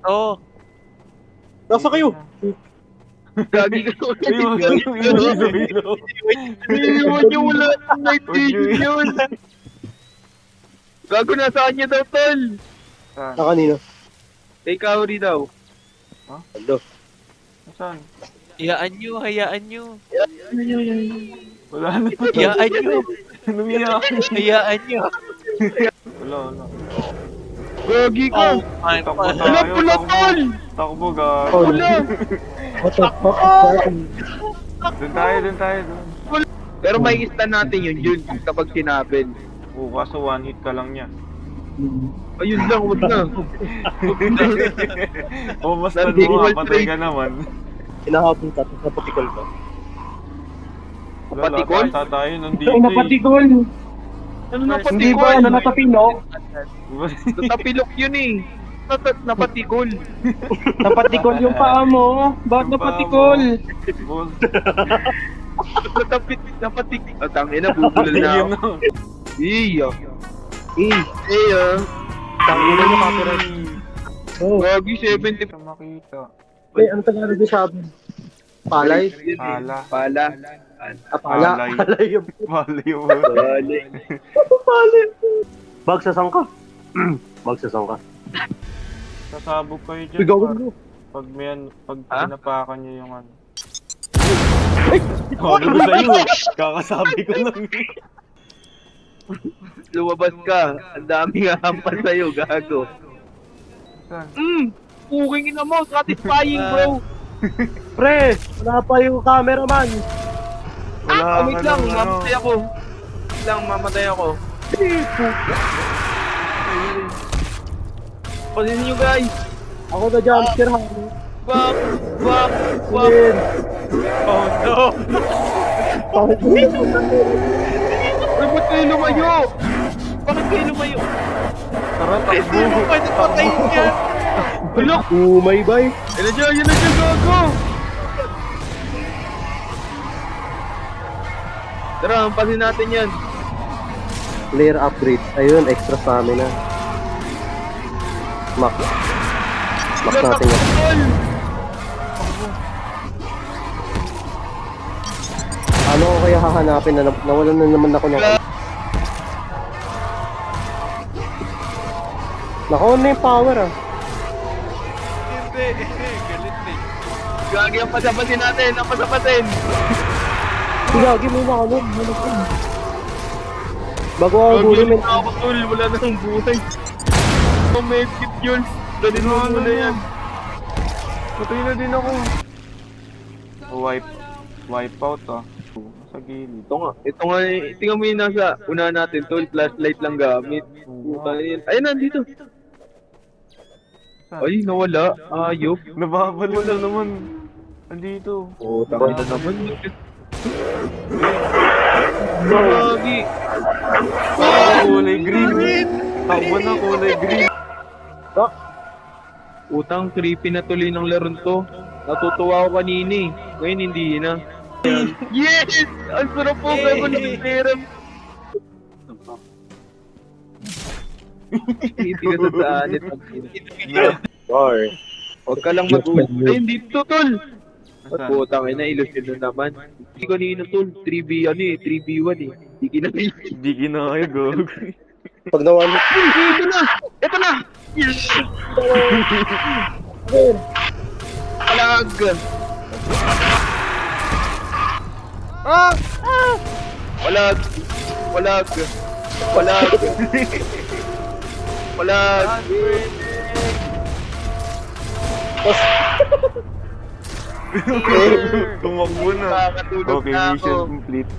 to. Nasa kayo. Gagi ka ko. Iwan nyo wala ng night vision yun. Gago na sa kanya daw, tol. Na kanino? Kay Kaori daw. Ando. Saan? Hayaan nyo, hayaan nyo. Wala na. Hayaan nyo. Lumiyak. Hayaan nyo. Wala. Gagi ka. Oh my Takbo God. Wala tayo. pula, tol. Takbo ga. Wala. What the fuck? Doon tayo. Pero may ista natin yun kapag sinabin. Oo, kaso one hit ka lang niya. Ayun lang, wag na. O, mas Nandito mo, wall patay break. ka naman. Hinahabol ka, tapos napatikal ka. Napatikol? Wala tayo nandito Ay, napatikol. Ano Hindi napatikol? ba? Ano natapinok? Natapilok yun eh. Napatikol. Napatikol yung paa mo. Bakit napatikol? Boss, Napatik. Oh, tangina, bubulol na yun ako. na. Iya. Eh, tangina nyo copyright. Oh, Gagi, 70. Sa makita. eh, ano Tagalog yung sabi? Palay? Pala. Pala. Ah, pala. Palay. Palay yung Pala yun. Pala. palay. Bagsasang ka. Bagsasang ka. Sasabog kayo dyan. Bigawin mo. Pag Ha? pinapakan nyo yung ano. Sabi ko sa'yo, kakasabi ko lang. Lumabas ka. Ang daming hahampas sa'yo, gago. Saan? Puking ina mo, satisfying bro. Pre, wala pa yung cameraman. Wala Wait ka lang, ng ano. mamatay ako. Wait lang, mamatay ako. Pasin nyo guys. Ako na jumpscare ha. Wap, wap, wap. Win. Oh no. Bakit Uy, ba't kayo lumayo? Bakit kayo lumayo? Tara, Hindi mo takbo. pwede patayin yan. Bulok! Umay bay. Yan na dyan, gago! Tara, hampasin natin yan. Player upgrades. Ayun, extra stamina. Max. Max natin yan. Tol! Ano ko kaya hahanapin na nawalan na naman ako ng... Nako, ano yung power ah. Hindi. Galit eh. Gagi ang pasapasin natin, ang pasapasin! Gagi mo na ano. Bago ako Gagi gulin, na ako, tol. Wala na ng buhay. Ang medkit yun. Ganin mo muna yan. Patay na din ako. Wipe out ah. Sa gilid. Ito nga, tingnan mo yung nasa una natin, tol. Flashlight lang gamit. Puta yan. Ayun, nandito. Ay, nawala. Ayop. Nababalik na naman. Andito. Oh, tama na naman. Gagi. Kulay green. Takbo na kulay green. Utang, creepy na tuloy ng laron to. Natutuwa ako kanina eh. Ngayon hindi na. Yes! Ang sarap po gago ng serum. Hindi ka sa anit. Or, Huwag ka lang mag-uwi. Ay, hindi to, tol! At putang ina, ilusyon na naman. Hindi kanina, tol. 3v, 3v1 eh. Hindi kinakaya. Hindi kinaya, gog. pag nawala, Ito na! Ito na! Yes! Alag! Walag! Walag! Walag! Walag! Tumakbo na. Nakakatulog Okay, na ako. mission complete.